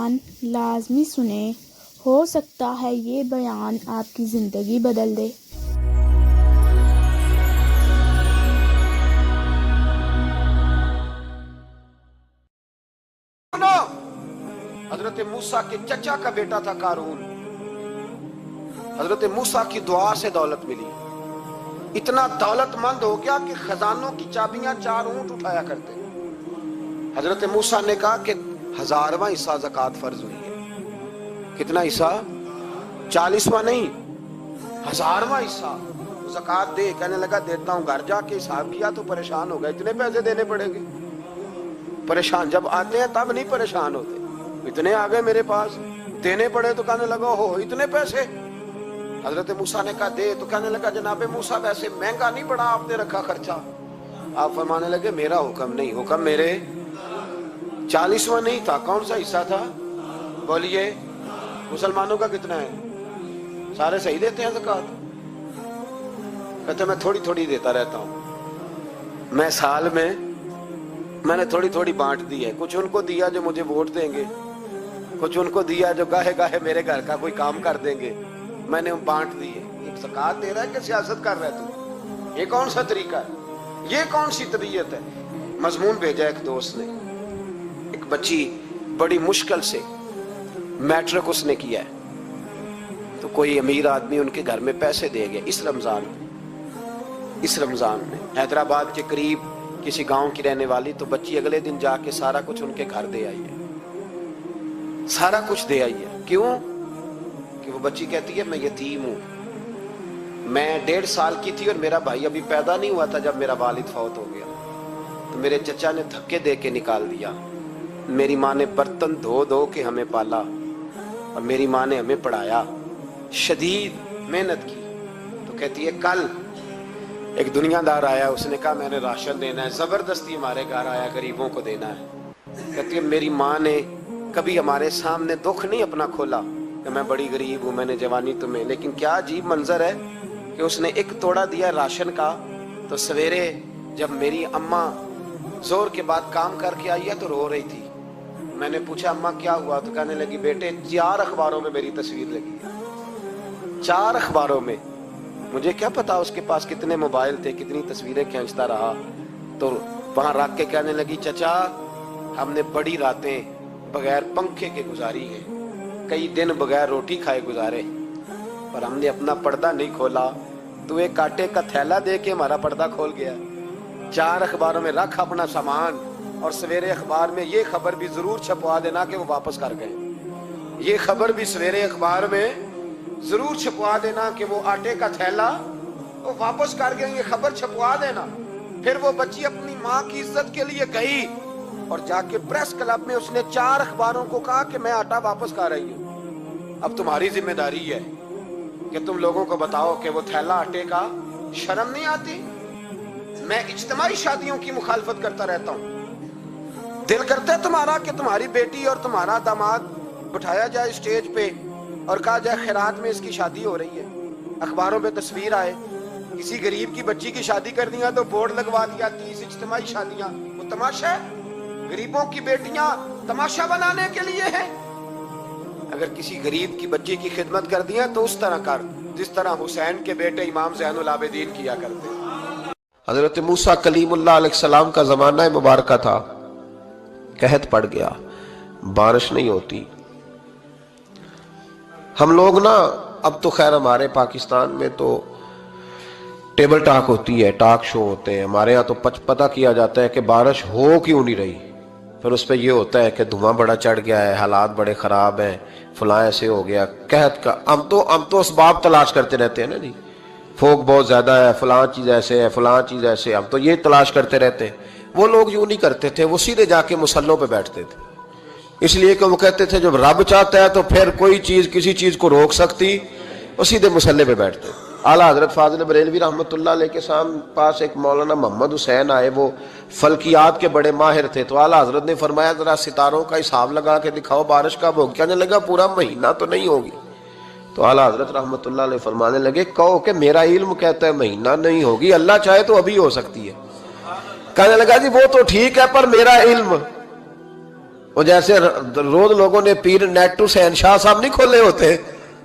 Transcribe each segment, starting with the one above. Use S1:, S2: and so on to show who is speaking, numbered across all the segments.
S1: بیان لازمی سنیں، ہو سکتا ہے یہ بیان آپ کی زندگی بدل دے۔
S2: حضرت موسیٰ کے چچا کا بیٹا تھا قارون، حضرت موسیٰ کی دعا سے دولت ملی، اتنا دولت مند ہو گیا کہ خزانوں کی چابیاں 4 اونٹ اٹھایا کرتے۔ حضرت موسیٰ نے کہا کہ 1000واں حصہ زکوٰۃ فرض ہوئی ہے۔ کتنا حصہ؟ 40واں نہیں، 1000واں حصہ زکوٰۃ دے۔ کہنے لگا دیتا ہوں۔ گھر جا کے حساب کیا تو پریشان ہو گئے، اتنے پیسے دینے پڑیں گے۔ پریشان جب آتے ہیں تب نہیں پریشان ہوتے، اتنے آ گئے میرے پاس، دینے پڑے تو کہنے لگا ہو اتنے پیسے۔ حضرت موسیٰ نے کہا دے، تو کہنے لگا جناب موسیٰ ویسے مہنگا نہیں پڑا آپ نے رکھا خرچہ؟ آپ فرمانے لگے میرا حکم نہیں، حکم میرے 40واں نہیں تھا، کون سا حصہ تھا؟ بولیے مسلمانوں کا کتنا ہے؟ سارے صحیح دیتے ہیں زکوٰۃ؟ کہتے میں تھوڑی تھوڑی دیتا رہتا ہوں، میں سال میں نے تھوڑی تھوڑی بانٹ دی ہے، کچھ ان کو دیا جو مجھے ووٹ دیں گے، کچھ ان کو دیا جو گاہے گاہے میرے گھر کا کوئی کام کر دیں گے، میں نے بانٹ دی ہے۔ ایک زکوٰۃ دے رہا ہے کہ سیاست کر رہا ہے تو؟ یہ کون سا طریقہ ہے؟ یہ کون سی طبیعت ہے؟ مضمون بھیجا ایک دوست نے، ایک بچی بڑی مشکل سے میٹرک اس نے کیا ہے، تو کوئی امیر آدمی ان کے گھر میں پیسے دے گیا اس رمضان میں حیدرآباد کے قریب کسی گاؤں کی رہنے والی، تو بچی اگلے دن جا کے سارا کچھ ان کے گھر دے آئی ہے، سارا کچھ دے آئی ہے۔ کیوں؟ کہ وہ بچی کہتی ہے میں یتیم ہوں، میں 1.5 سال کی تھی اور میرا بھائی ابھی پیدا نہیں ہوا تھا جب میرا والد فوت ہو گیا، تو میرے چچا نے دھکے دے کے نکال دیا، میری ماں نے برتن دھو دھو کے ہمیں پالا اور میری ماں نے ہمیں پڑھایا، شدید محنت کی۔ تو کہتی ہے کل ایک دنیا دار آیا، اس نے کہا میں نے راشن دینا ہے، زبردستی ہمارے گھر آیا، غریبوں کو دینا ہے۔ کہتی ہے میری ماں نے کبھی ہمارے سامنے دکھ نہیں اپنا کھولا کہ میں بڑی غریب ہوں، میں نے جوانی تمہیں، لیکن کیا عجیب منظر ہے کہ اس نے 1 توڑا دیا راشن کا، تو سویرے جب میری اماں زور کے بعد کام کر کے آئی ہے تو رو رہی تھی۔ میں نے پوچھا اماں کیا ہوا؟ تو کہنے لگی بیٹے 4 اخباروں میں میری تصویر لگی ہے، 4 اخباروں میں۔ مجھے کیا پتا اس کے پاس کتنے موبائل تھے، کتنی تصویریں کھینچتا رہا۔ تو وہاں رکھ کے کہنے لگی چچا ہم نے بڑی راتیں بغیر پنکھے کے گزاری ہیں، کئی دن بغیر روٹی کھائے گزارے، پر ہم نے اپنا پردہ نہیں کھولا، تو ایک کانٹے کا تھیلا دے کے ہمارا پردہ کھول گیا۔ 4 اخباروں میں رکھ اپنا سامان، اور سویرے اخبار میں یہ خبر بھی ضرور چھپوا دینا کہ وہ واپس کر گئے، یہ خبر بھی سویرے اخبار میں ضرور چھپوا دینا کہ وہ آٹے کا تھیلا وہ واپس کر گئے، یہ خبر چھپوا دینا۔ پھر وہ بچی اپنی ماں کی عزت کے لیے گئی اور جا کے پریس کلب میں اس نے 4 اخباروں کو کہا کہ میں آٹا واپس کر رہی ہوں، اب تمہاری ذمہ داری ہے کہ تم لوگوں کو بتاؤ کہ وہ تھیلا آٹے کا۔ شرم نہیں آتی؟ میں اجتماعی شادیوں کی مخالفت کرتا رہتا ہوں، دل کرتا ہے تمہارا کہ تمہاری بیٹی اور تمہارا داماد بٹھایا جائے اسٹیج پہ اور کہا جائے خیرات میں اس کی شادی ہو رہی ہے، اخباروں پہ تصویر آئے، کسی غریب کی بچی کی شادی کر دیا تو بورڈ لگوا دیا 30 اجتماعی شادیاں۔ وہ تماشا ہے؟ غریبوں کی بیٹیاں تماشا بنانے کے لیے ہیں؟ اگر کسی غریب کی بچی کی خدمت کر دیا تو اس طرح کر جس طرح حسین کے بیٹے امام زین العابدین کیا کرتے۔ حضرت موسیٰ کلیم اللہ علیہ السلام کا زمانہ مبارکہ تھا، قحط پڑ گیا، بارش نہیں ہوتی۔ ہم لوگ نا اب تو خیر ہمارے پاکستان میں تو ٹیبل ٹاک ہوتی ہے، ٹاک شو ہوتے ہیں، ہمارے ہاں تو پتہ کیا جاتا ہے کہ بارش ہو کیوں نہیں رہی، پھر اس پہ یہ ہوتا ہے کہ دھواں بڑا چڑھ گیا ہے، حالات بڑے خراب ہیں، فلاں ایسے ہو گیا قحط کا۔ ہم تو اسباب تلاش کرتے رہتے ہیں نا جی، فوگ بہت زیادہ ہے، فلاں چیز ایسے ہے، فلاں چیز ایسے، ہم تو یہ تلاش کرتے رہتے ہیں۔ وہ لوگ یوں نہیں کرتے تھے، وہ سیدھے جا کے مسلوں پہ بیٹھتے تھے، اس لیے کہ وہ کہتے تھے جب رب چاہتا ہے تو پھر کوئی چیز کسی چیز کو روک سکتی، وہ سیدھے مسلے پہ بیٹھتے۔ اعلیٰ حضرت فاضل بریلوی رحمۃ اللہ علیہ کے پاس ایک مولانا محمد حسین آئے، وہ فلکیات کے بڑے ماہر تھے، تو اعلیٰ حضرت نے فرمایا ذرا ستاروں کا حساب لگا کے دکھاؤ بارش کب ہوگی؟ کہنے لگا پورا مہینہ تو نہیں ہوگی۔ تو اعلیٰ حضرت رحمۃ اللہ علیہ فرمانے لگے کہو کہ میرا علم کہتا ہے مہینہ نہیں ہوگی، اللہ چاہے تو ابھی ہو سکتی ہے۔ کہنے لگا جی وہ تو ٹھیک ہے پر میرا علم، وہ جیسے روز لوگوں نے پیر نیٹو شہنشاہ صاحب نہیں کھولے ہوتے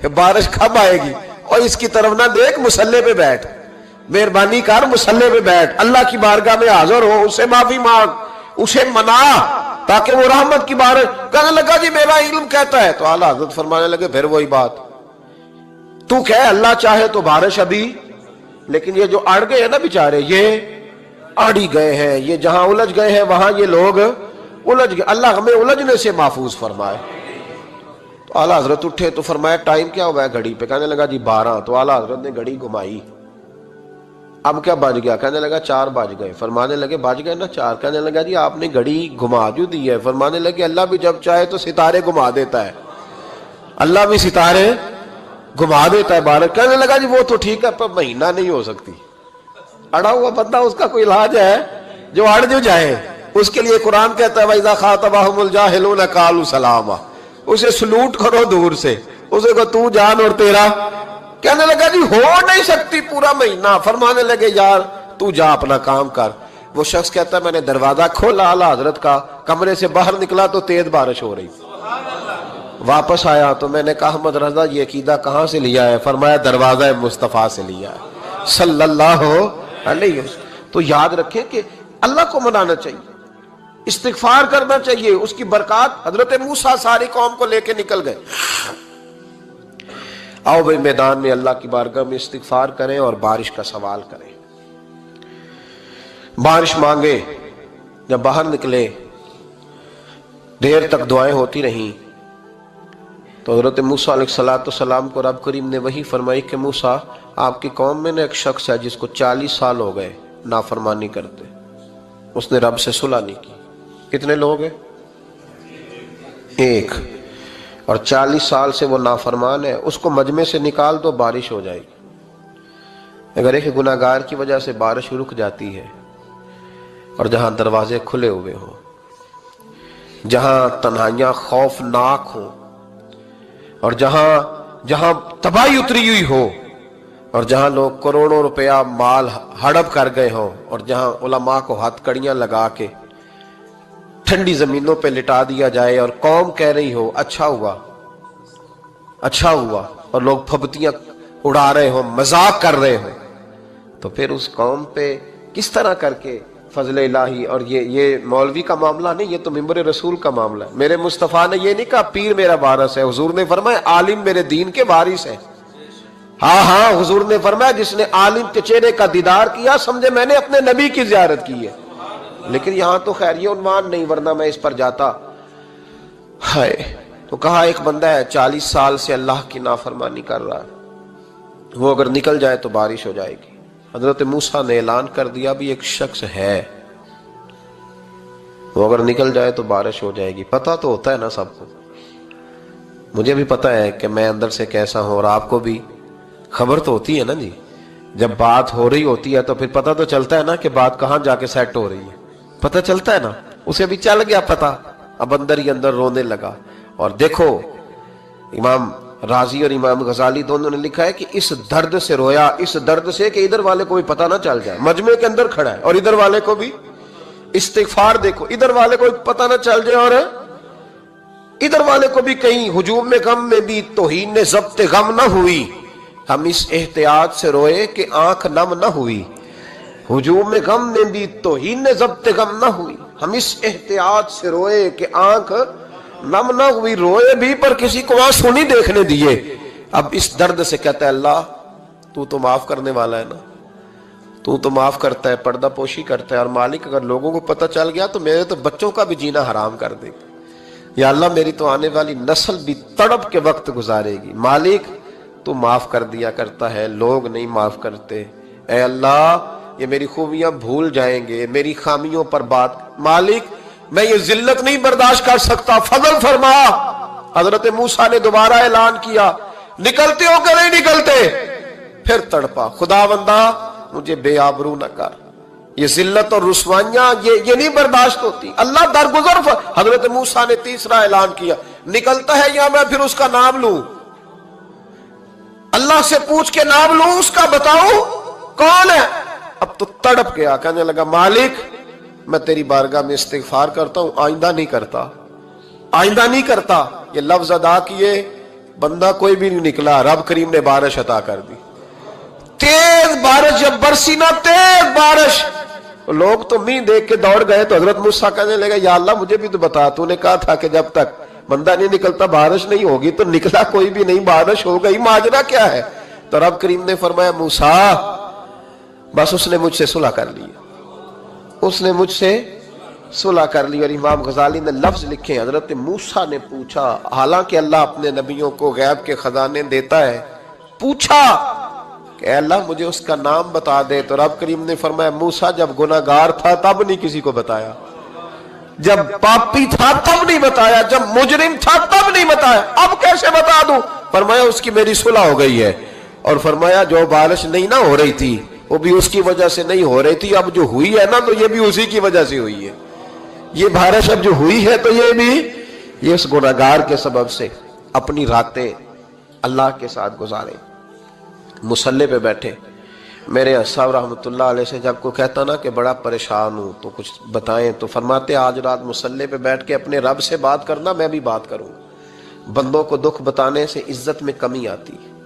S2: کہ بارش کب آئے گی، اور اس کی طرف نہ دیکھ، مصلے پہ بیٹھ، مہربانی کر مصلے پہ بیٹھ، اللہ کی بارگاہ میں حاضر ہو، اسے معافی مانگ، اسے منا تاکہ وہ رحمت کی بارش۔ کہنے لگا جی میرا علم کہتا ہے، تو اعلیٰ حضرت فرمانے لگے پھر وہی بات، تو کہ اللہ چاہے تو بارش ابھی، لیکن یہ جو اڑ گئے ہیں نا بیچارے، یہ اڑی گئے ہیں، یہ جہاں الجھ گئے ہیں وہاں یہ لوگ الجھ گئے، اللہ ہمیں الجھنے سے محفوظ فرمائے۔ تو اعلیٰ حضرت اٹھے تو فرمایا ٹائم کیا ہوا ہے گھڑی پہ؟ کہنے لگا جی 12۔ تو اعلیٰ حضرت نے گھڑی گھمائی، اب کیا بج گیا؟ کہنے لگا 4 بج گئے۔ فرمانے لگے بج گئے نا 4؟ کہنے لگا جی آپ نے گھڑی گھما جو دی ہے۔ فرمانے لگے اللہ بھی جب چاہے تو ستارے گھما دیتا ہے، اللہ بھی ستارے گھما دیتا ہے بارش۔ کہنے لگا جی وہ تو ٹھیک ہے پر مہینہ نہیں ہو سکتی، اڑا ہوا بندہ اس کا کوئی علاج ہے جو اڑ جو جائے، اس کے لیے قرآن کہتا ہے وَإِذَا خَاطَبَهُمُ الْجَاهِلُونَ قَالُوا سَلَامًا، اسے سلوٹ کرو دور سے، اسے کو تو جان اور تیرا۔ کہنے لگا جی ہو نہیں سکتی پورا مہینہ۔ فرمانے لگے یار تو جا اپنا کام کر۔ وہ شخص کہتا ہے میں نے دروازہ کھولا اعلیٰ حضرت کا، کمرے سے باہر نکلا تو تیز بارش ہو رہی، واپس آیا تو میں نے کہا احمد رضا یہ عقیدہ کہاں سے لیا ہے؟ فرمایا دروازہ مصطفیٰ سے لیا ہے صلی اللہ علیہ وسلم۔ تو یاد رکھیں کہ اللہ کو منانا چاہیے، استغفار کرنا چاہیے، اس کی برکات۔ حضرت موسیٰ ساری قوم کو لے کے نکل گئے۔ آؤ بھائی میدان میں اللہ کی بارگاہ میں استغفار کریں اور بارش کا سوال کریں، بارش مانگے۔ جب باہر نکلے دیر تک دعائیں ہوتی رہیں تو حضرت موسیٰ علیہ السلام کو رب کریم نے وحی فرمائی کہ موسیٰ آپ کی قوم میں نے ایک شخص ہے جس کو 40 سال ہو گئے نافرمانی کرتے، اس نے رب سے صلح نہیں کی۔ کتنے لوگ ہیں؟ ایک، اور 40 سال سے وہ نافرمان ہے، اس کو مجمع سے نکال دو بارش ہو جائے گی۔ اگر ایک گناہگار کی وجہ سے بارش رک جاتی ہے اور جہاں دروازے کھلے ہوئے ہوں، جہاں تنہائیاں خوفناک ہوں، اور جہاں تباہی اتری ہوئی ہو، اور جہاں لوگ کروڑوں روپیہ مال ہڑپ کر گئے ہوں، اور جہاں علماء کو ہاتھ کڑیاں لگا کے ٹھنڈی زمینوں پہ لٹا دیا جائے اور قوم کہہ رہی ہو اچھا ہوا اچھا ہوا، اور لوگ پھبتیاں اڑا رہے ہوں، مذاق کر رہے ہوں، تو پھر اس قوم پہ کس طرح کر کے فضل الہی۔ اور یہ مولوی کا معاملہ نہیں، یہ تو ممبر رسول کا معاملہ ہے۔ میرے مصطفیٰ نے یہ نہیں کہا پیر میرا وارث ہے، حضور نے فرمایا عالم میرے دین کے وارث ہے۔ ہاں حضور نے فرمایا جس نے عالم کے چہرے کا دیدار کیا سمجھے میں نے اپنے نبی کی زیارت کی ہے۔ لیکن یہاں تو خیر یہ عنوان نہیں، ورنہ میں اس پر جاتا۔ ہائے، تو کہا ایک بندہ ہے 40 سال سے اللہ کی نافرمانی کر رہا ہے، وہ اگر نکل جائے تو بارش ہو جائے گی۔ حضرت موسیٰ نے اعلان کر دیا بھی ایک شخص ہے، وہ اگر نکل جائے تو بارش ہو جائے گی۔ پتہ تو ہوتا ہے نا سب کو، مجھے بھی پتہ ہے کہ میں اندر سے کیسا ہوں، اور آپ کو بھی خبر تو ہوتی ہے نا جی۔ جب بات ہو رہی ہوتی ہے تو پھر پتہ تو چلتا ہے نا کہ بات کہاں جا کے سیٹ ہو رہی ہے، پتہ چلتا ہے نا۔ اسے بھی چل گیا پتہ، اب اندر ہی اندر رونے لگا۔ اور دیکھو امام رازی اور امام غزالی دونوں نے لکھا ہے کہ اس درد سے رویا، اس درد سے کہ ادھر والے کو بھی پتہ نہ چل جائے، مجمع کے اندر کھڑا ہے اور ادھر والے کو بھی استغفار، دیکھو ادھر والے کو پتہ نہ چل جائے اور ادھر والے کو بھی کہیں ہجوم میں غم میں بھی توہین نے ضبط غم نہ ہوئی۔ ہم اس احتیاط سے روئے کہ آنکھ نم نہ ہوئی، ہجوم میں غم میں بھی توہین نے ضبط غم نہ ہوئی۔ ہم اس احتیاط سے روئے کہ آنکھ نم نہ ہوئی، روئے بھی پر کسی کو آنسو نہیں دیکھنے دیے۔ اب اس درد سے کہتا ہے اللہ تو تو معاف کرنے والا ہے نا، تو معاف کرتا ہے، پردہ پوشی کرتا ہے، اور مالک اگر لوگوں کو پتہ چل گیا تو میرے تو بچوں کا بھی جینا حرام کر دے گا، یا اللہ میری تو آنے والی نسل بھی تڑپ کے وقت گزارے گی۔ مالک تو معاف کر دیا کرتا ہے، لوگ نہیں معاف کرتے، اے اللہ یہ میری خوبیاں بھول جائیں گے، میری خامیوں پر بات، مالک میں یہ ذلت نہیں برداشت کر سکتا، فضل فرما۔ حضرت موسیٰ نے دوبارہ اعلان کیا نکلتے ہو کہ نہیں نکلتے؟ پھر تڑپا خدا بندہ مجھے بے آبرو نہ کر، یہ ذلت اور رسوائیاں یہ نہیں برداشت ہوتی، اللہ درگزر۔ حضرت موسیٰ نے تیسرا اعلان کیا نکلتا ہے یا میں پھر اس کا نام لوں، اللہ سے پوچھ کے نام لوں اس کا، بتاؤ کون ہے؟ اب تو تڑپ گیا، کہنے لگا مالک میں تیری بارگاہ میں استغفار کرتا ہوں، آئندہ نہیں کرتا، آئندہ نہیں کرتا. یہ لفظ ادا کیے, بندہ کوئی بھی نہیں نکلا, رب کریم نے بارش عطا کر دی. تیز بارش جب برسی نا, تیز بارش, لوگ تو نہیں دیکھ کے دوڑ گئے. تو حضرت موسیٰ کہنے لگے یا اللہ مجھے بھی تو بتا, تو نے کہا تھا کہ جب تک بندہ نہیں نکلتا بارش نہیں ہوگی. تو نکلا کوئی بھی نہیں, بارش ہو گئی, ماجرا کیا ہے؟ تو رب کریم نے فرمایا موسیٰ بس اس نے مجھ سے صلح کر لی, اس نے مجھ سے صلح کر لی. اور امام غزالی نے لفظ لکھے, حضرت موسیٰ نے پوچھا, حالانکہ اللہ اپنے نبیوں کو غیب کے خزانے دیتا ہے, پوچھا کہ اے اللہ مجھے اس کا نام بتا دے. تو رب کریم نے فرمایا موسیٰ جب گناہگار تھا تب نہیں کسی کو بتایا, جب پاپی تھا تب نہیں بتایا, جب مجرم تھا تب نہیں بتایا, اب کیسے بتا دوں؟ فرمایا اس کی میری صلح ہو گئی ہے. اور فرمایا جو بارش نہیں نہ ہو رہی تھی وہ بھی اس کی وجہ سے نہیں ہو رہی تھی, اب جو ہوئی ہے نا تو یہ بھی اسی کی وجہ سے ہوئی ہے. یہ بارش اب جو ہوئی ہے تو یہ بھی یہ اس گناہگار کے سبب سے. اپنی راتیں اللہ کے ساتھ گزارے, مصلی پہ بیٹھے. میرے صاحب رحمۃ اللہ علیہ سے جب کوئی کہتا نا کہ بڑا پریشان ہوں تو کچھ بتائیں, تو فرماتے آج رات مصلی پہ بیٹھ کے اپنے رب سے بات کرنا, میں بھی بات کروں. بندوں کو دکھ بتانے سے عزت میں کمی آتی ہے,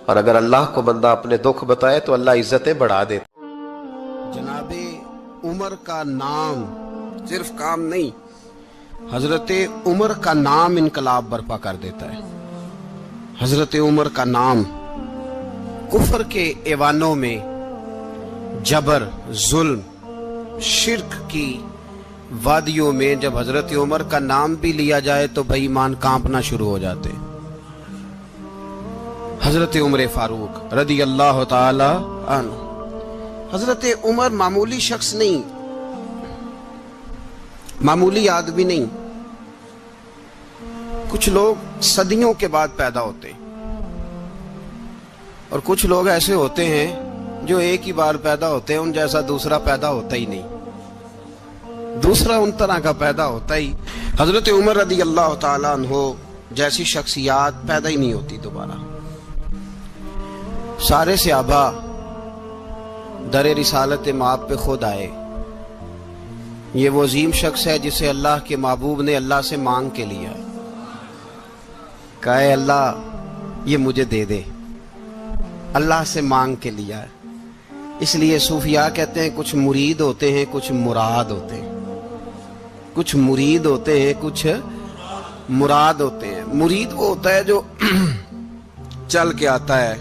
S2: اور اگر اللہ کو بندہ اپنے دکھ بتائے تو اللہ عزتیں بڑھا دیتا. جناب عمر کا نام صرف کام نہیں, حضرت عمر کا نام انقلاب برپا کر دیتا ہے. حضرت عمر کا نام کفر کے ایوانوں میں جبر, ظلم, شرک کی وادیوں میں جب حضرت عمر کا نام بھی لیا جائے تو بے ایمان کانپنا شروع ہو جاتے. حضرت عمر فاروق رضی اللہ تعالی عنہ. حضرت عمر معمولی شخص نہیں, معمولی آدمی نہیں. کچھ لوگ صدیوں کے بعد پیدا ہوتے ہیں, اور کچھ لوگ ایسے ہوتے ہیں جو ایک ہی بار پیدا ہوتے ہیں, ان جیسا دوسرا پیدا ہوتا ہی نہیں, دوسرا ان طرح کا پیدا ہوتا ہی. حضرت عمر رضی اللہ تعالیٰ عنہ جیسی شخصیات پیدا ہی نہیں ہوتی دوبارہ. سارے صحابہ در رسالت مآب پہ خود آئے. یہ وہ عظیم شخص ہے جسے اللہ کے محبوب نے اللہ سے مانگ کے لیا, کہا اے اللہ یہ مجھے دے دے, اللہ سے مانگ کے لیا ہے. اس لیے صوفیاء کہتے ہیں کچھ مرید ہوتے ہیں کچھ مراد ہوتے ہیں, کچھ مرید ہوتے ہیں کچھ مراد ہوتے ہیں. مرید وہ ہوتا ہے جو چل کے آتا ہے,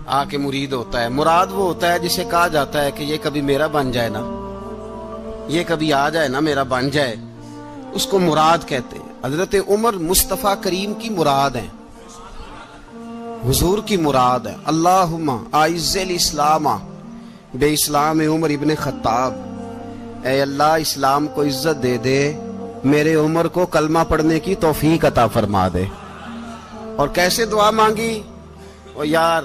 S2: آ کے مرید ہوتا ہے. مراد وہ ہوتا ہے جسے کہا جاتا ہے کہ یہ کبھی میرا بن جائے نا, یہ کبھی آ جائے نا, میرا بن جائے, اس کو مراد کہتے ہیں. حضرت عمر مصطفیٰ کریم کی مراد ہیں, حضور کی مراد ہے. اللہم اعز الاسلام بے اسلام عمر ابن خطاب, اے اللہ اسلام کو عزت دے دے, میرے عمر کو کلمہ پڑھنے کی توفیق عطا فرما دے. اور کیسے دعا مانگی؟ او یار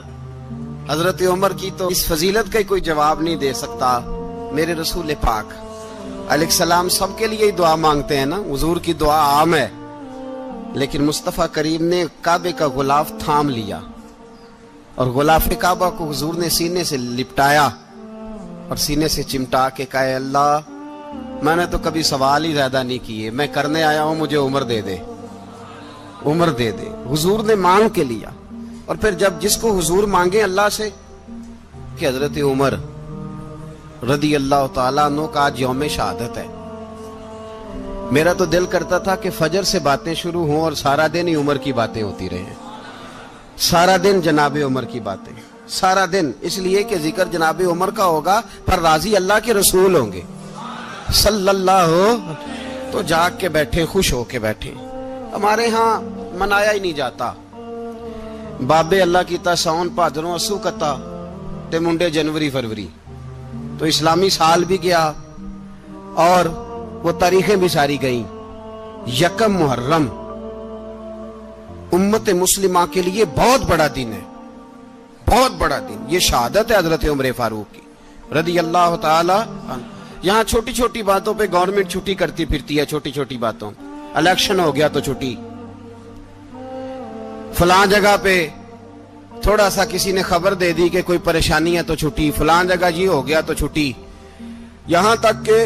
S2: حضرت عمر کی تو اس فضیلت کا کوئی جواب نہیں دے سکتا. میرے رسول پاک علیہ السلام سب کے لیے ہی دعا مانگتے ہیں نا, حضور کی دعا عام ہے, لیکن مصطفیٰ کریم نے کعبے کا غلاف تھام لیا اور غلاف کعبہ کو حضور نے سینے سے لپٹایا اور سینے سے چمٹا کے کہا اے اللہ میں نے تو کبھی سوال ہی زیادہ نہیں کیے, میں کرنے آیا ہوں, مجھے عمر دے دے, عمر دے دے. حضور نے مانگ کے لیا. اور پھر جب جس کو حضور مانگے اللہ سے کہ حضرت عمر رضی اللہ تعالیٰ عنہ کا آج یوم شہادت ہے, میرا تو دل کرتا تھا کہ فجر سے باتیں شروع ہوں اور سارا دن ہی عمر کی باتیں ہوتی رہیں, سارا دن جناب عمر کی باتیں, سارا دن. اس لیے کہ ذکر جناب عمر کا ہوگا پر راضی اللہ کے رسول ہوں گے صلی اللہ ہو, تو جاگ کے بیٹھے, خوش ہو کے بیٹھے. ہمارے ہاں منایا ہی نہیں جاتا. بابے اللہ کی تا ساون بھادروں اسو کتا تے منڈے جنوری فروری, تو اسلامی سال بھی گیا اور وہ تاریخیں بھی ساری گئیں. یکم محرم امت مسلمہ کے لیے بہت بڑا دن ہے, بہت بڑا دن. یہ شہادت ہے حضرت عمر فاروق کی رضی اللہ تعالی عنہ. یہاں چھوٹی چھوٹی باتوں پہ گورنمنٹ چھٹی کرتی پھرتی ہے, چھوٹی چھوٹی باتوں. الیکشن ہو گیا تو چھٹی, فلاں جگہ پہ تھوڑا سا کسی نے خبر دے دی کہ کوئی پریشانی ہے تو چھٹی, فلاں جگہ یہ ہو گیا تو چھٹی. یہاں تک کہ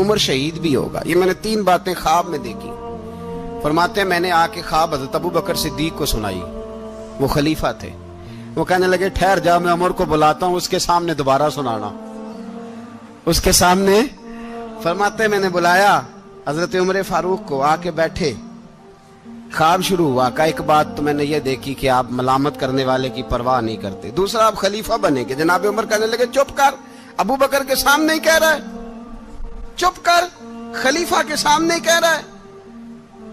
S2: عمر شہید بھی ہوگا. یہ میں نے 3 باتیں خواب میں دیکھی. فرماتے ہیں میں نے آ کے خواب حضرت ابو بکر صدیق کو سنائی. وہ خلیفہ تھے. وہ کہنے لگے ٹھہر جا, میں عمر کو بلاتا ہوں, اس کے سامنے دوبارہ سنانا. اس کے سامنے فرماتے ہیں میں نے بلایا حضرت عمر فاروق کو, آ کے بیٹھے. خواب شروع ہوا. کا ایک بات تو میں نے یہ دیکھی کہ آپ ملامت کرنے والے کی پرواہ نہیں کرتے. دوسرا, آپ خلیفہ بنے گے. جناب عمر کہنے لگے چپ کر, ابو بکر کے سامنے ہی کہہ رہا ہے, چپ کر, خلیفہ کے سامنے ہی کہہ رہا ہے.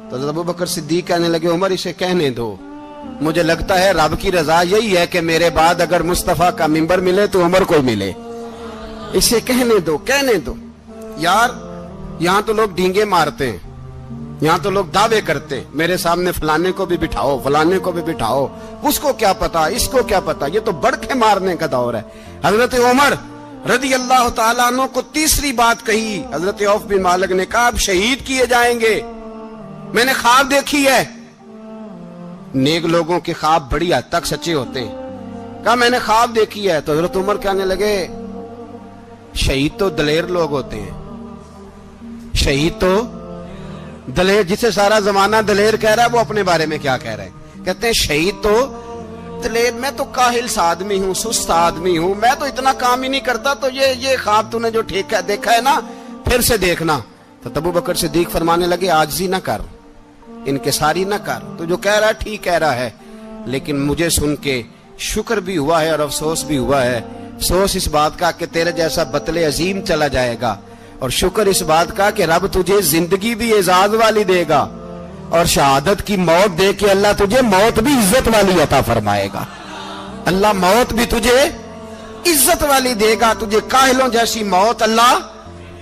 S2: تو حضرت ابو بکر صدیق کہنے لگے عمر اسے کہنے دو, مجھے لگتا ہے رب کی رضا یہی ہے کہ میرے بعد اگر مصطفیٰ کا منبر ملے تو عمر کو ملے. اسے کہنے دو, کہنے دو. یار یہاں تو لوگ ڈینگے مارتے ہیں, یہاں تو لوگ دعوے کرتے ہیں, میرے سامنے فلانے کو بھی بٹھاؤ, فلانے کو بھی بٹھاؤ, اس کو کیا پتا, اس کو کیا پتا. یہ تو بڑکے مارنے کا دور ہے. حضرت عمر رضی اللہ تعالیٰ عنہ کو تیسری بات کہی. حضرت عوف بن مالک نے کہا آپ شہید کیے جائیں گے, میں نے خواب دیکھی ہے. نیک لوگوں کے خواب بڑی حد تک سچے ہوتے ہیں. کہا میں نے خواب دیکھی ہے. تو حضرت عمر کہنے لگے شہید تو دلیر لوگ ہوتے ہیں, شہید تو دلیر, جسے سارا زمانہ دلیر کہہ رہا ہے وہ اپنے بارے میں کیا کہہ رہے ہیں. کہتے ہیں شہید تو دلیر, میں تو کاہل سا آدمی ہوں, سست آدمی ہوں, میں تو اتنا کام ہی نہیں کرتا. تو یہ خواب تو نے جو دیکھا ہے نا پھر سے دیکھنا. تو ابو بکر صدیق فرمانے لگے عاجزی نہ کر, انکساری نہ کر, تو جو کہہ رہا ہے ٹھیک کہہ رہا ہے, لیکن مجھے سن کے شکر بھی ہوا ہے اور افسوس بھی ہوا ہے. افسوس اس بات کا کہ تیرے جیسا بطل عظیم چلا جائے گا, اور شکر اس بات کا کہ رب تجھے زندگی بھی اعزاز والی دے گا, اور شہادت کی موت دے کے اللہ تجھے موت بھی عزت والی عطا فرمائے گا. اللہ موت بھی تجھے عزت والی دے گا, تجھے کاہلوں جیسی موت اللہ.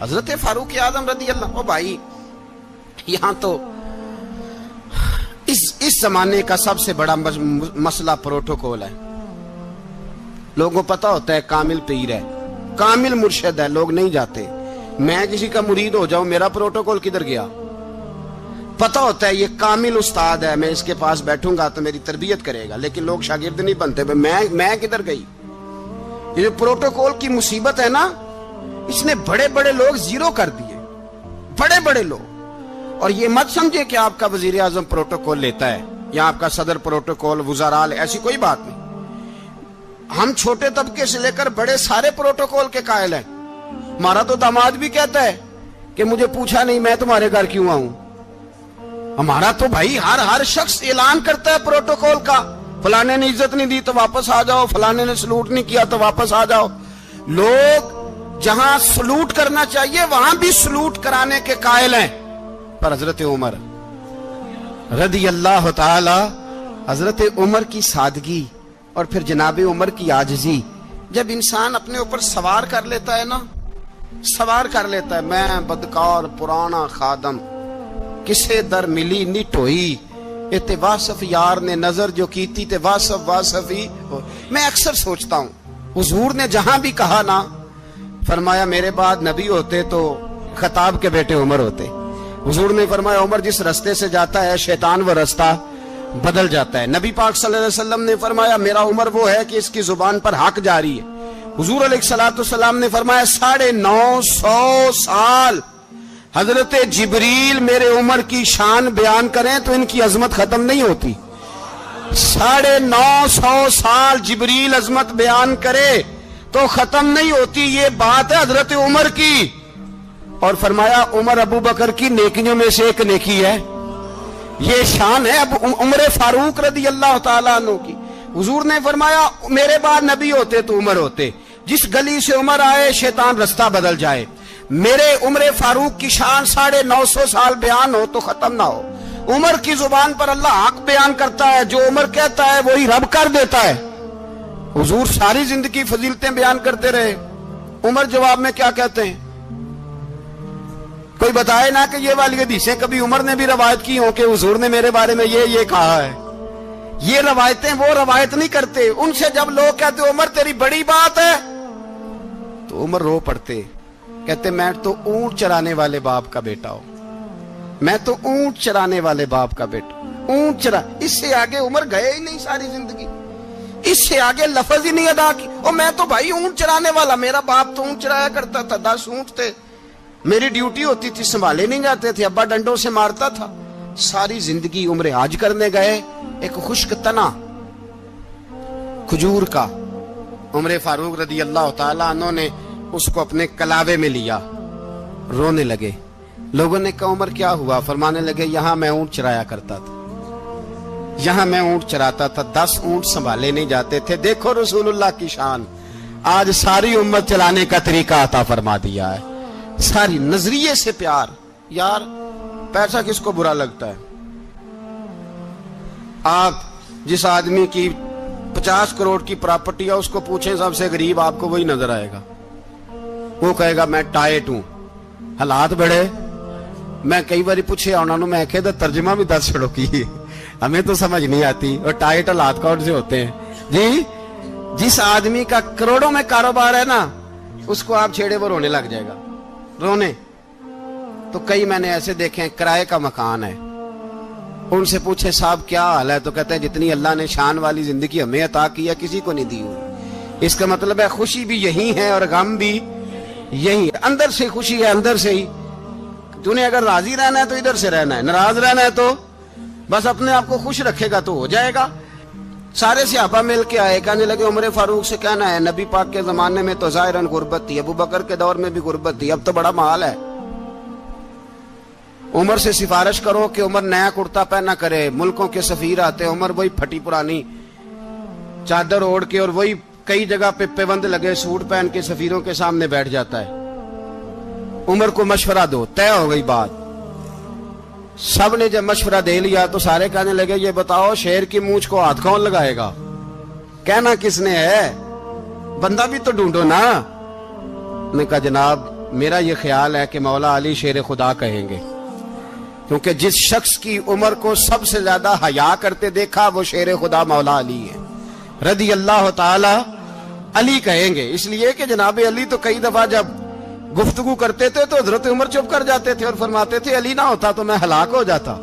S2: حضرت فاروق اعظم رضی اللہ, او بھائی یہاں تو اس زمانے کا سب سے بڑا مسئلہ پروٹوکول ہے. لوگوں پتہ ہوتا ہے کامل پیر ہے, کامل مرشد ہے, لوگ نہیں جاتے. میں کسی کا مرید ہو جاؤں, میرا پروٹوکول کدھر گیا؟ پتہ ہوتا ہے یہ کامل استاد ہے, میں اس کے پاس بیٹھوں گا تو میری تربیت کرے گا, لیکن لوگ شاگرد نہیں بنتے. میں کدھر گئی؟ یہ جو پروٹوکول کی مصیبت ہے نا, اس نے بڑے بڑے لوگ زیرو کر دیے, بڑے بڑے لوگ. اور یہ مت سمجھے کہ آپ کا وزیر اعظم پروٹوکول لیتا ہے یا آپ کا صدر پروٹوکول, وزراء, ایسی کوئی بات نہیں. ہم چھوٹے طبقے سے لے کر بڑے سارے پروٹوکول کے قائل ہیں. ہمارا تو داماد بھی کہتا ہے کہ مجھے پوچھا نہیں میں تمہارے گھر کیوں آؤں. ہمارا تو بھائی ہر شخص اعلان کرتا ہے پروٹوکول کا, فلانے نے عزت نہیں دی تو واپس آ جاؤ, فلانے نے سلوٹ نہیں کیا تو واپس آ جاؤ. لوگ جہاں سلوٹ کرنا چاہیے وہاں بھی سلوٹ کرانے کے قائل ہیں. پر حضرت عمر رضی اللہ تعالی, حضرت عمر کی سادگی اور پھر جناب عمر کی عاجزی, جب انسان اپنے اوپر سوار کر لیتا ہے نا, سوار کر لیتا ہے, میں بدکار پرانا خادم, کسے در ملی نٹ ہوئی, تے واصف یار نے نظر جو کیتی تے واصف ہی. میں اکثر سوچتا ہوں حضور نے جہاں بھی کہا نا, فرمایا میرے بعد نبی ہوتے تو خطاب کے بیٹے عمر ہوتے. حضور نے فرمایا عمر جس رستے سے جاتا ہے شیطان وہ رستہ بدل جاتا ہے. نبی پاک صلی اللہ علیہ وسلم نے فرمایا میرا عمر وہ ہے کہ اس کی زبان پر حق جاری ہے. حضور علیہ السلام نے فرمایا 950 سال حضرت جبریل میرے عمر کی شان بیان کریں تو ان کی عظمت ختم نہیں ہوتی. 950 سال جبریل عظمت بیان کرے تو ختم نہیں ہوتی. یہ بات ہے حضرت عمر کی. اور فرمایا عمر ابو بکر کی نیکیوں میں سے ایک نیکی ہے, یہ شان ہے اب عمر فاروق رضی اللہ تعالیٰ عنہ کی. حضور نے فرمایا میرے بعد نبی ہوتے تو عمر ہوتے, جس گلی سے عمر آئے شیطان رستہ بدل جائے. میرے عمر فاروق کی شان 950 سال بیان ہو تو ختم نہ ہو. عمر کی زبان پر اللہ حق بیان کرتا ہے, جو عمر کہتا ہے وہی رب کر دیتا ہے. حضور ساری زندگی فضیلتیں بیان کرتے رہے, عمر جواب میں کیا کہتے ہیں؟ کوئی بتائے نا کہ یہ والی حدیثیں کبھی عمر نے بھی روایت کی ہوں کہ حضور نے میرے بارے میں یہ کہا ہے. یہ روایتیں وہ روایت نہیں کرتے. ان سے جب لوگ کہتے عمر تیری بڑی بات ہے تو عمر رو پڑتے, کہتے میں تو اونٹ چرانے والے باپ کا بیٹا ہوں, میں تو اونٹ چرانے والے باپ کا بیٹا, اونٹ چرا. اس سے آگے عمر گئے ہی نہیں ساری زندگی, اس سے آگے لفظ ہی نہیں ادا کی. اور میں تو بھائی اونٹ چرانے والا, میرا باپ تو اونٹ چرایا کرتا تھا, 10 اونٹ تھے, میری ڈیوٹی ہوتی تھی, سنبھالے نہیں جاتے تھے, ابا ڈنڈوں سے مارتا تھا. ساری زندگی عمرے حج کرنے گئے, ایک خشک تنا کھجور کا عمر فاروق رضی اللہ تعالیٰ عنہ نے اس کو اپنے کلاوے میں لیا, رونے لگے. لوگوں نے کہا عمر کیا ہوا؟ فرمانے لگے یہاں میں اونٹ چرایا کرتا تھا, یہاں میں اونٹ چراتا تھا, 10 اونٹ سنبھالے نہیں جاتے تھے. دیکھو رسول اللہ کی شان, آج ساری امت چلانے کا طریقہ عطا فرما دیا ہے. ساری نظریے سے پیار. یار پیسہ کس کو برا لگتا ہے؟ آپ جس آدمی کی 50 کروڑ کی پراپرٹی ہے اس کو پوچھیں سب سے غریب, آپ کو وہی نظر آئے گا. وہ کہے گا میں ٹائٹ ہوں. حالات بڑے, میں کئی باری پوچھے انہوں نے, میں کہتا ترجمہ بھی 10 چھڑوں کی, ہمیں تو سمجھ نہیں آتی. اور ٹائٹ حالات کون سے ہوتے ہیں جی؟ جس آدمی کا کروڑوں میں کاروبار ہے نا, اس کو آپ چھیڑے وہ رونے لگ جائے گا, رونے. تو کئی میں نے ایسے دیکھے ہیں کرائے کا مکان ہے, ان سے پوچھے صاحب کیا حال ہے, تو کہتے ہیں جتنی اللہ نے شان والی زندگی ہمیں عطا کی ہے کسی کو نہیں دی ہوئی. اس کا مطلب ہے خوشی بھی یہی ہے اور غم بھی یہی ہے. اندر سے خوشی ہے, اندر سے ہی. تو نے اگر راضی رہنا ہے تو ادھر سے رہنا ہے, ناراض رہنا ہے تو بس اپنے آپ کو خوش رکھے گا تو ہو جائے گا. سارے صحابہ مل کے آئے, کہنے لگے عمر فاروق سے کہنا ہے نبی پاک کے زمانے میں تو ظاہراً غربت تھی, ابو بکر کے دور میں بھی غربت تھی, اب تو بڑا مال ہے. عمر سے سفارش کرو کہ عمر نیا کرتا پہنا کرے. ملکوں کے سفیر آتے, عمر وہی پھٹی پرانی چادر اوڑھ کے اور وہی کئی جگہ پہ پیوند لگے سوٹ پہن کے سفیروں کے سامنے بیٹھ جاتا ہے. عمر کو مشورہ دو, طے ہو گئی بات. سب نے جب مشورہ دے لیا تو سارے کہنے لگے یہ بتاؤ شیر کی مونچھ کو ہاتھ کون لگائے گا؟ کہنا کس نے ہے, بندہ بھی تو ڈھونڈو نا. نے کہا جناب میرا یہ خیال ہے کہ مولا علی شیر خدا کہیں گے, کیونکہ جس شخص کی عمر کو سب سے زیادہ حیا کرتے دیکھا وہ شیر خدا مولا علی ہے رضی اللہ تعالی علی کہیں گے. اس لیے کہ جناب علی تو کئی دفعہ جب گفتگو کرتے تھے تو حضرت عمر چپ کر جاتے تھے اور فرماتے تھے علی نہ ہوتا تو میں ہلاک ہو جاتا.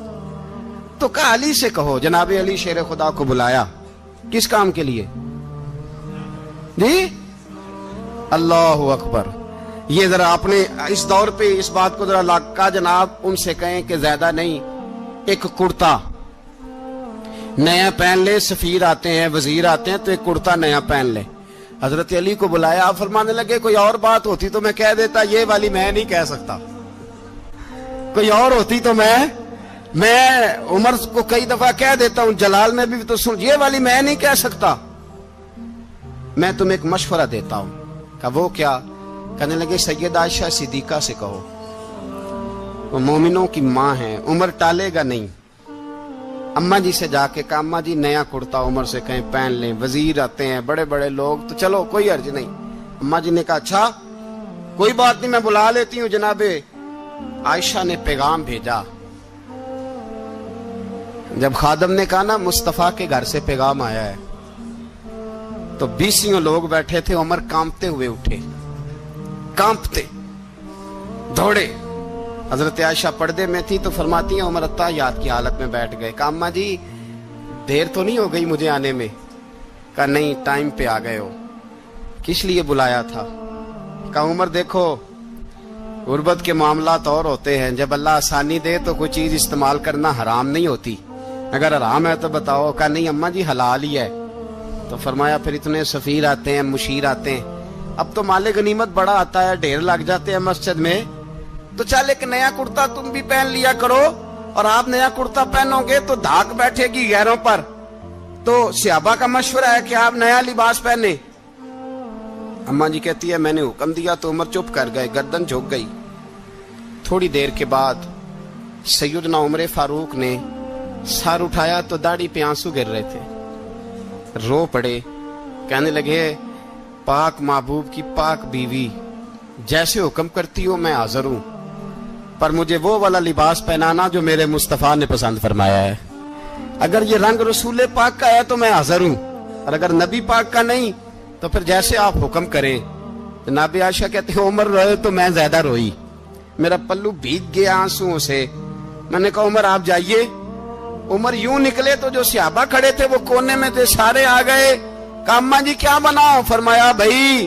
S2: تو کہا علی سے کہو. جناب علی شیر خدا کو بلایا, کس کام کے لیے جی؟ اللہ اکبر. یہ ذرا آپ نے اس دور پہ اس بات کو ذرا لاکا جناب ان سے کہیں کہ زیادہ نہیں, ایک کرتا نیا پہن لے. سفیر آتے ہیں, وزیر آتے ہیں تو ایک کرتا نیا پہن لے. حضرت علی کو بلایا, آپ فرمانے لگے کوئی اور بات ہوتی تو میں کہہ دیتا, یہ والی میں نہیں کہہ سکتا. کوئی اور ہوتی تو میں عمر کو کئی دفعہ کہہ دیتا ہوں, جلال میں بھی تو سن, یہ والی میں نہیں کہہ سکتا. میں تمہیں ایک مشورہ دیتا ہوں. کہا وہ کیا؟ کہنے لگے سیدہ عائشہ صدیقہ سے کہو, وہ مومنوں کی ماں ہیں, عمر ٹالے گا نہیں. اماں جی سے جا کے کہا اماں جی نیا کرتا عمر سے کہیں پہن لیں, وزیر آتے ہیں بڑے بڑے لوگ تو چلو کوئی حرج نہیں. اماں جی نے کہا اچھا کوئی بات نہیں میں بلا لیتی ہوں. جناب عائشہ نے پیغام بھیجا. جب خادم نے کہا نا مصطفیٰ کے گھر سے پیغام آیا ہے, تو 20 لوگ بیٹھے تھے. عمر کانپتے ہوئے اٹھے, کانپتے دوڑے. حضرت عائشہ پردے میں تھی تو فرماتی ہیں عمر اتحیات کی حالت میں بیٹھ گئے. کہا اماں جی دیر تو نہیں ہو گئی مجھے آنے میں؟ کہا نہیں ٹائم پہ آ گئے ہو. کس لیے بلایا تھا؟ کہا عمر دیکھو غربت کے معاملات اور ہوتے ہیں, جب اللہ آسانی دے تو کوئی چیز استعمال کرنا حرام نہیں ہوتی, اگر حرام ہے تو بتاؤ. کہا نہیں اماں جی حلال ہی ہے. تو فرمایا پھر اتنے سفیر آتے ہیں, مشیر آتے ہیں, اب تو مال غنیمت بڑا آتا ہے, ڈھیر لگ جاتے ہیں مسجد میں, تو چل ایک نیا کرتا تم بھی پہن لیا کرو. اور آپ نیا کرتا پہنو گے تو دھاک بیٹھے گی غیروں پر. تو صحابہ کا مشورہ ہے کہ آپ نیا لباس پہنے. اماں جی کہتی ہے میں نے حکم دیا تو عمر چپ کر گئے, گردن جھک گئی. تھوڑی دیر کے بعد سیدنا عمر فاروق نے سر اٹھایا تو داڑھی پہ آنسو گر رہے تھے, رو پڑے. کہنے لگے پاک محبوب کی پاک بیوی جیسے حکم کرتی ہو میں حاضر ہوں, پر مجھے وہ والا لباس پہنانا جو میرے مصطفیٰ نے پسند فرمایا ہے. اگر یہ رنگ رسول پاک کا ہے تو میں حاضر ہوں, اور اگر نبی پاک کا نہیں تو پھر جیسے آپ حکم کریں. جناب عائشہ کہتے ہیں عمر روئے تو میں زیادہ روئی, میرا پلو بھیگ گیا آنسوؤں سے. میں نے کہا عمر آپ جائیے. عمر یوں نکلے تو جو صحابہ کھڑے تھے وہ کونے میں تھے, سارے آ گئے. کہا اماں جی کیا بناؤ؟ فرمایا بھائی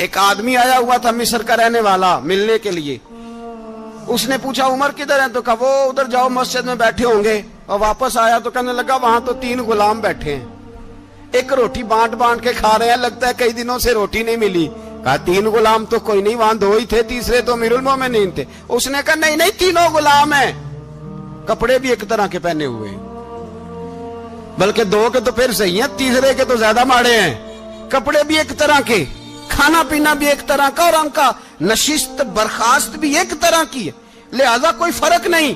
S2: ایک آدمی آیا ہوا تھا مصر کا رہنے والا ملنے کے لیے. اس نے پوچھا عمر کدھر ہے؟ تو کہا وہ ادھر جاؤ مسجد میں بیٹھے ہوں گے. اور واپس آیا تو کہنے لگا وہاں تو 3 غلام بیٹھے ہیں, ایک روٹی بانٹ بانٹ کے کھا رہے ہیں, لگتا ہے کئی دنوں سے روٹی نہیں ملی. کہا 3 غلام تو کوئی نہیں, وہاں 2 ہی تھے, تیسرے تو امیر المومنین تھے. اس نے کہا نہیں نہیں 3 غلام ہیں, کپڑے بھی ایک طرح کے پہنے ہوئے, بلکہ 2 کے تو پھر صحیح ہیں, تیسرے کے تو زیادہ ماڑے ہیں. کپڑے بھی ایک طرح کے, کھانا پینا بھی ایک طرح کا, اور ان کا نشست برخاست بھی ایک طرح کی ہے, لہذا کوئی فرق نہیں.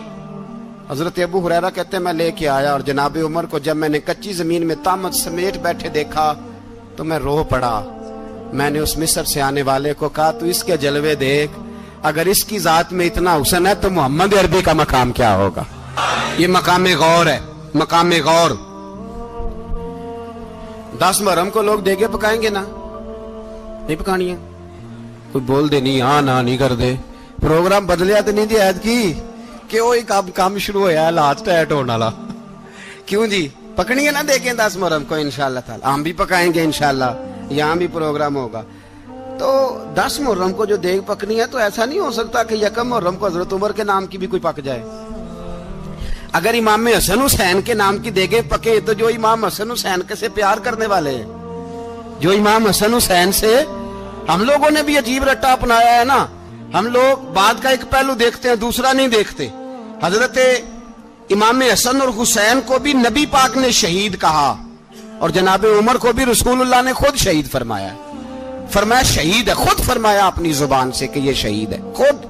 S2: حضرت ابو ہریرہ کہتے ہیں میں لے کے آیا, اور جناب عمر کو جب میں نے کچی زمین میں تامت سمیٹ بیٹھے دیکھا تو میں رو پڑا. میں نے اس مصر سے آنے والے کو کہا تو اس کے جلوے دیکھ, اگر اس کی ذات میں اتنا حسن ہے تو محمد عربی کا مقام کیا ہوگا. یہ مقام غور ہے, مقام غور. 10 محرم کو لوگ دیگے پکائیں گے نا, نہیں پکانی ہے؟ کوئی بول دے نہیں, ہاں نہ نہیں کر دے. پروگرام بدلیا تو نہیں دی عید کی کہ وہی کام شروع ہوا ہے لاسٹ ٹائٹ ہونے والا. کیوں جی, پکنی ہے نا دیکھیں 10 محرم کو انشاءاللہ تعالی. ہم بھی پکائیں گے انشاءاللہ, یہاں بھی پروگرام ہوگا. تو 10 محرم کو جو دیگ پکنی ہے تو ایسا نہیں ہو سکتا کہ 1 محرم کو حضرت عمر کے نام کی بھی کوئی پک جائے. اگر امام حسن حسین کے نام کی دیگیں پکے تو جو امام حسن حسین کے سے پیار کرنے والے ہیں, جو امام حسن حسین سے, ہم لوگوں نے بھی عجیب رٹا اپنایا ہے نا. ہم لوگ بات کا ایک پہلو دیکھتے ہیں, دوسرا نہیں دیکھتے. حضرت امام حسن اور حسین کو بھی نبی پاک نے شہید کہا, اور جناب عمر کو بھی رسول اللہ نے خود شہید فرمایا. فرمایا شہید ہے, خود فرمایا اپنی زبان سے کہ یہ شہید ہے, خود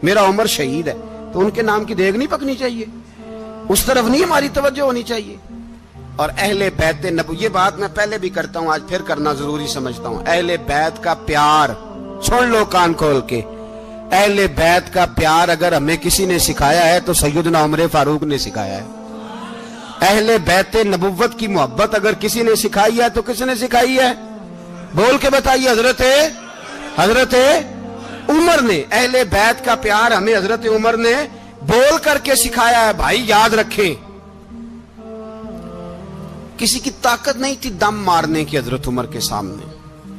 S2: میرا عمر شہید ہے. تو ان کے نام کی دیگ نہیں پکنی چاہیے, اس طرف نہیں ہماری توجہ ہونی چاہیے. اور اہل بیت نبوی, یہ بات میں پہلے بھی کرتا ہوں, آج پھر کرنا ضروری سمجھتا ہوں. اہل بیت کا پیار, سن لو کان کھول کے, اہل بیت کا پیار اگر ہمیں کسی نے سکھایا ہے تو سیدنا عمر فاروق نے سکھایا ہے. اہل بیت نبوت کی محبت اگر کسی نے سکھائی ہے تو کس نے سکھائی ہے؟ بول کے بتائیے. حضرت عمر نے. اہل بیت کا پیار ہمیں حضرت عمر نے بول کر کے سکھایا ہے. بھائی یاد رکھیں, کسی کی طاقت نہیں تھی دم مارنے کی حضرت عمر کے سامنے,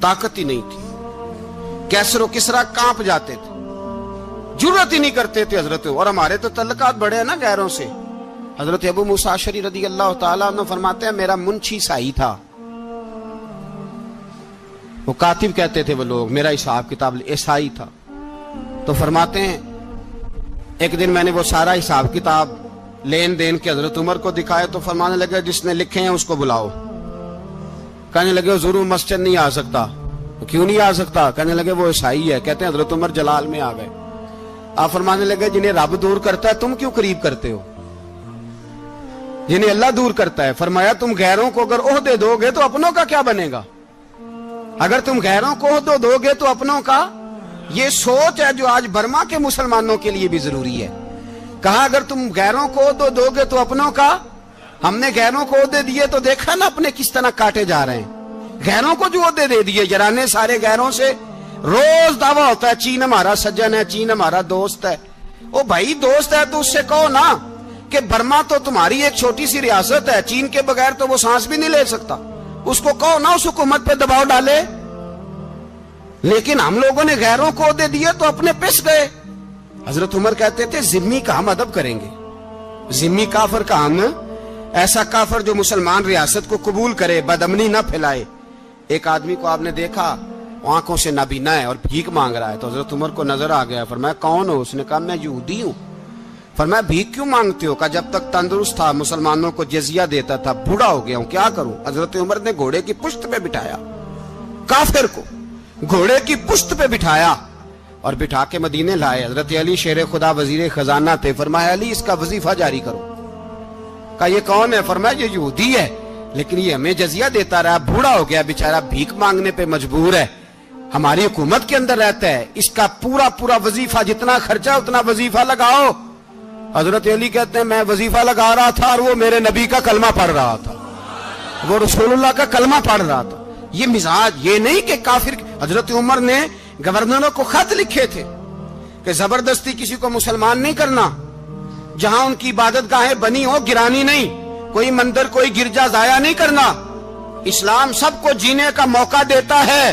S2: طاقت ہی نہیں تھی. کیسر و کسرا کانپ جاتے تھے, جرأت ہی نہیں کرتے تھے حضرت. اور ہمارے تو تعلقات بڑے ہیں نا غیروں سے. حضرت ابو موسیٰ اشعری رضی اللہ تعالیٰ عنہ فرماتے ہیں میرا منشی سائی تھا, وہ کاتب کہتے تھے وہ لوگ, میرا حساب کتاب عیسائی تھا. تو فرماتے ہیں ایک دن میں نے وہ سارا حساب کتاب لین دین کے حضرت عمر کو دکھائے تو فرمانے لگے جس نے لکھے ہیں اس کو بلاؤ. کہنے لگے حضور مسجد نہیں آ سکتا. کیوں نہیں آ سکتا؟ کہنے لگے وہ عیسائی ہے. کہتے ہیں حضرت عمر جلال میں آ گئے. آپ فرمانے لگے جنہیں رب دور کرتا ہے تم کیوں قریب کرتے ہو؟ جنہیں اللہ دور کرتا ہے. فرمایا تم غیروں کو اگر عہدے دو گے تو اپنوں کا کیا بنے گا؟ اگر تم غیروں کو عہدے دو گے تو اپنوں کا. یہ سوچ ہے جو آج برما کے مسلمانوں کے لیے بھی ضروری ہے. کہا اگر تم غیروں کو عہدے دو گے تو اپنوں کا. ہم نے غیروں کو عہدے دیے تو دیکھا نا اپنے کس طرح کاٹے جا رہے ہیں. غیروں کو جو عہدے دے دیے, جرانے سارے غیروں سے. روز دعویٰ ہوتا ہے چین ہمارا سجن ہے, چین ہمارا دوست ہے. او بھائی دوست ہے تو اس سے کہو نا کہ برما تو تمہاری ایک چھوٹی سی ریاست ہے, چین کے بغیر تو وہ سانس بھی نہیں لے سکتا. اس کو کہو نا اس حکومت پہ دباؤ ڈالے. لیکن ہم لوگوں نے غیروں کو عہدے دیے تو اپنے پس گئے. حضرت عمر کہتے تھے ذمی کا ہم ادب کریں گے, ذمی کافر کا ہم, ایسا کافر جو مسلمان ریاست کو قبول کرے, بدامنی نہ پھیلائے. ایک آدمی کو آپ نے دیکھا آنکھوں سے نابینا ہے اور بھیک مانگ رہا ہے, تو حضرت عمر کو نظر آ گیا. فرمایا کون ہو؟ اس نے کہا میں یہودی ہوں. فرمایا بھیک کیوں مانگتے ہو؟ کہا جب تک تندرست تھا مسلمانوں کو جزیہ دیتا تھا, بوڑھا ہو گیا ہوں کیا کروں. حضرت عمر نے گھوڑے کی پشت پہ بٹھایا, کافر کو گھوڑے کی پشت پہ بٹھایا اور بٹھا کے مدینے لائے. حضرت علی شیر خدا وزیر خزانہ تھے. فرمایا علی اس کا وظیفہ جاری کرو. کہا یہ کون ہے؟ فرمایا یہ یہودی ہے لیکن یہ ہمیں جزیہ دیتا رہا, بوڑھا ہو گیا بیچارہ, بھیک مانگنے پہ مجبور ہے, ہماری حکومت کے اندر رہتا ہے, اس کا پورا وظیفہ جتنا خرچہ اتنا وظیفہ لگاؤ. حضرت علی کہتے ہیں میں وظیفہ لگا رہا تھا اور وہ میرے نبی کا کلمہ پڑھ رہا تھا, وہ رسول اللہ کا کلمہ پڑھ رہا تھا. یہ مزاج, یہ نہیں کہ کافر. حضرت عمر نے گورنروں کو خط لکھے تھے کہ زبردستی کسی کو مسلمان نہیں کرنا, جہاں ان کی عبادت گاہیں بنی ہو گرانی نہیں, کوئی مندر کوئی گرجا ضائع نہیں کرنا. اسلام سب کو جینے کا موقع دیتا ہے,